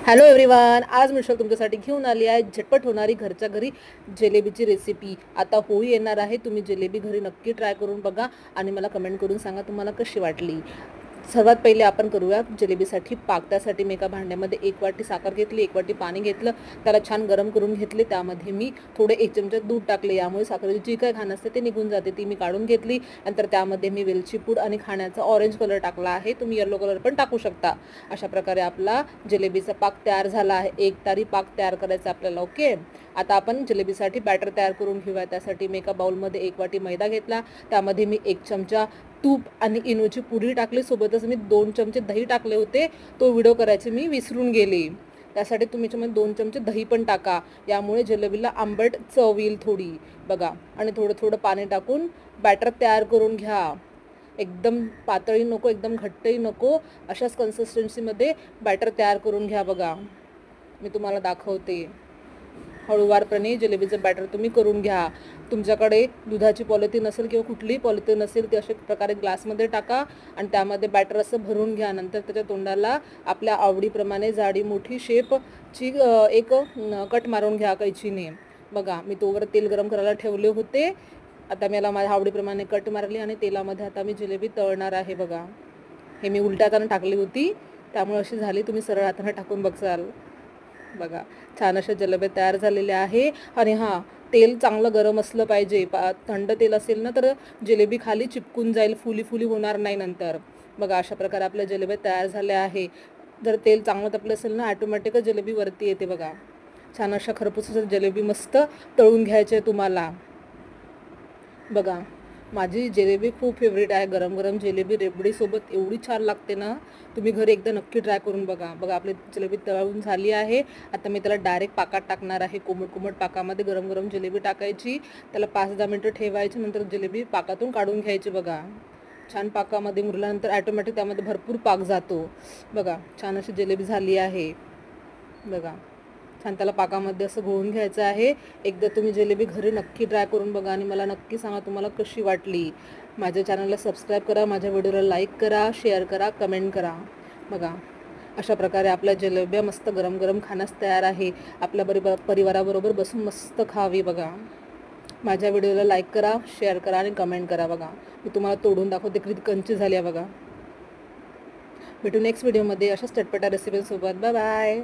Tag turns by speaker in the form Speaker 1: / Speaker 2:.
Speaker 1: Hello everyone, आज Mitchell तुमच्यासाठी घेऊन आली आहे झटपट होणारी घरच्या घरी जिलेबीची रेसिपी। आता होळी येणार आहे, तुम्ही जिलेबी घरी नक्की ट्राय करून बघा आणि मला कमेंट करून सांगा तुम्हाला कशी वाटली। सर्वात पहिले आपण करूया जिलेबीसाठी पाक। त्यासाठी मी एका भांड्यामध्ये 1 वाटी साखर घेतली, 1 वाटी पाणी घेतलं, त्याला छान गरम करून घेतले। त्यामध्ये मी थोडे 1 चमचा दूध टाकले, यामुळे साखरेची जी काही घाण असते ते निघून जाते, ती मी काढून घेतली। नंतर त्यामध्ये मी वेलची पूड आणि खाण्याचा ऑरेंज कलर टाकला आहे, तुम्ही येलो कलर पण टाकू शकता। अशा प्रकारे आपला जिलेबीचा पाक तयार झाला आहे। एक तारी पाक तयार करायचा आपल्याला। ओके, आता आपण जिलेबीसाठी बॅटर तयार करून घेऊया। त्यासाठी मी एका बाउलमध्ये 1 वाटी मैदा घेतला, त्यामध्ये मी 1 चमचा तूप आणि इनोची पुडी टाकली, सोबतच मी 2 चमचे दही टाकले होते, तो व्हिडिओ करायचे मी विसरून गेले। त्यासाठी तुम्ही याच्यामध्ये 2 चमचे दही पण टाका, यामुळे जिलेबीला आंबट चव येईल थोडी बघा। आणि थोडं थोडं पाणी टाकून बॅटर तयार करून घ्या। एकदम पातळी नको, एकदम घट्टही नको, अशाच कन्सिस्टन्सीमध्ये बॅटर तयार करून घ्या बघा। मी तुम्हाला दाखवते, हळूवारपणे जिलेबीचं बॅटर तुम्ही करून घ्या। तुमच्याकडे दुधाची पॉलिथिन असेल किंवा कुठलीही पॉलिथिन असेल ती अशा प्रकारे ग्लासमध्ये टाका आणि त्यामध्ये बॅटर असं भरून घ्या। नंतर त्याच्या तोंडाला आपल्या आवडीप्रमाणे जाडी मोठी शेपची एक कट मारून घ्या कैचीने बघा। मी तोवर तेल गरम करायला ठेवले होते, आता मला माझ्या आवडीप्रमाणे कट मारली आणि तेलामध्ये आता मी जिलेबी तळणार आहे बघा। हे मी उलट्या हाताने टाकली होती, त्यामुळे अशी झाली, तुम्ही सरळ हाताने टाकून बघाल बघा। छान अशा जिलेबी तयार झालेल्या आहे। आणि हां, तेल चांगलं गरम असलं पाहिजे, थंड तेल असेल ना तर जिलेबी खाली चिपकून जाईल, फुली फुली होणार नाही नंतर बघा। अशा प्रकारे आपल्या जिलेबी तयार झाल्या आहे। जर तेल चांगलं तापलं असेल ना, ऑटोमॅटिकच जिलेबी वरती येते बघा। छान अशा खरपूस जिलेबी मस्त तळून घ्यायचे तुम्हाला बघा। माझी जिलेबी खूप फेवरेट आहे, गरम गरम जिलेबी रेबडीसोबत एवढी छान लागते ना, तुम्ही घरी एकदा नक्की ट्राय करून बघा। बघा आपली जिलेबी तळून झाली आहे, आता मी त्याला डायरेक्ट पाकात टाकणार आहे। कोमट कोमट पाकामध्ये गरम गरम जिलेबी टाकायची, त्याला 5-10 मिनटं ठेवायची, नंतर जिलेबी पाकातून काढून घ्यायची बघा। छान पाकामध्ये मुरल्यानंतर ऑटोमॅटिक त्यामध्ये भरपूर पाक जातो बघा। छान अशी जिलेबी झाली आहे बघा। छान त्याला पाकामध्ये असं घोळून घ्यायचं आहे। एकदा तुम्ही जिलेबी घरी नक्की ट्राय करून बघा आणि मला नक्की सांगा तुम्हाला कशी वाटली। माझ्या चॅनलला सबस्क्राईब करा, माझ्या व्हिडिओला लाईक करा, शेअर करा, कमेंट करा बघा। अशा प्रकारे आपल्या जिलेब्या मस्त गरम गरम खाण्यास तयार आहे। आपल्या परिवाराबरोबर बसून मस्त खावी बघा। माझ्या व्हिडिओला लाईक करा, शेअर करा आणि कमेंट करा बघा। मी तुम्हाला तोडून दाखवते किती कंची झाली आहे बघा। भेटू नेक्स्ट व्हिडिओमध्ये अशाच चटपटा रेसिपीसोबत। Bye bye.